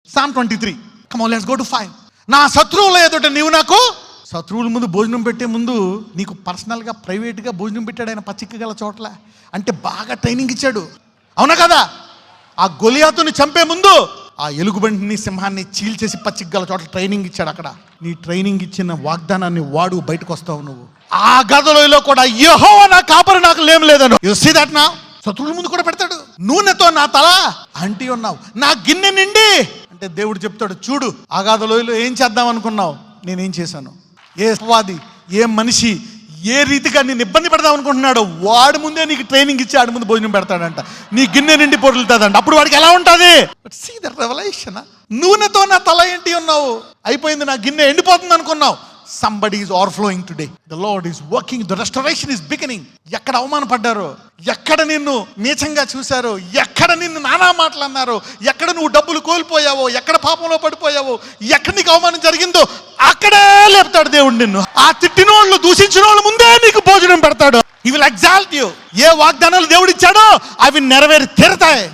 Psalm 23. Come on, let's go to 5. నా శత్రువుల ఎదుట నీవు నాకు, శత్రువుల ముందు భోజనం పెట్టే ముందు నీకు పర్సనల్గా ప్రైవేట్గా భోజనం పెట్టాడు ఆయన పచ్చిక గల చోట్ల. అంటే బాగా ట్రైనింగ్ ఇచ్చాడు, అవునా కదా? ఆ గొలియాతుని చంపే ముందు ఆ ఎలుగుబంటిని సింహాన్ని చీల్చేసి పచ్చిక గల చోట్ల ట్రైనింగ్ ఇచ్చాడు. అక్కడ నీ ట్రైనింగ్ ఇచ్చిన వాగ్దానాన్ని వాడు బయటకు వస్తావు నువ్వు. ఆ గదలో కూడా యెహోవా నా కాపరి నాకు లేం లేదను. You see that now. శత్రువుల ముందు కూడా పెడతాడు. నూనెతో నా తల అంటి ఉన్నావు, నా గిన్నె నిండి. అంటే దేవుడు చెప్తాడు, చూడు అగాధలోయలో ఏం చేద్దాం అనుకున్నావు, నేనేం చేశాను. ఏ వాది, ఏ మనిషి ఏ రీతిగా నేను ఇబ్బంది పెడదాం అనుకుంటున్నాడు, వాడి ముందే నీకు ట్రైనింగ్ ఇచ్చి ఆడి ముందు భోజనం పెడతాడంట. నీ గిన్నె నిండి పొరులుతుందంట. అప్పుడు వాడికి ఎలా ఉంటుంది? See the revolution. నూనెతో నా తల ఏంటి ఉన్నావు, అయిపోయింది, నా గిన్నె ఎండిపోతుంది అనుకున్నావు. Somebody is overflowing today. The Lord is working. The restoration is beginning. ఎక్కడ అవమానపడ్డారో, ఎక్కడ నిన్ను నీచంగా చూశారో, ఎక్కడ నిన్ను నానా మాటలు అన్నారో, ఎక్కడ నువ్వు డబ్బులు కోల్పోయావో, ఎక్కడ పాపంలో పడిపోయావో, ఎక్కడ నీకు అవమానం జరిగిందో అక్కడే లేపుతాడు దేవుడు నిన్ను. ఆ తిట్టిన వాళ్ళు, దూషించిన వాళ్ళు ముందే నీకు భోజనం పెడతాడు. He will exalt you. ఏ వాగ్దానాలు దేవుడు ఇచ్చాడో అవి నెరవేరి తీరతాయి.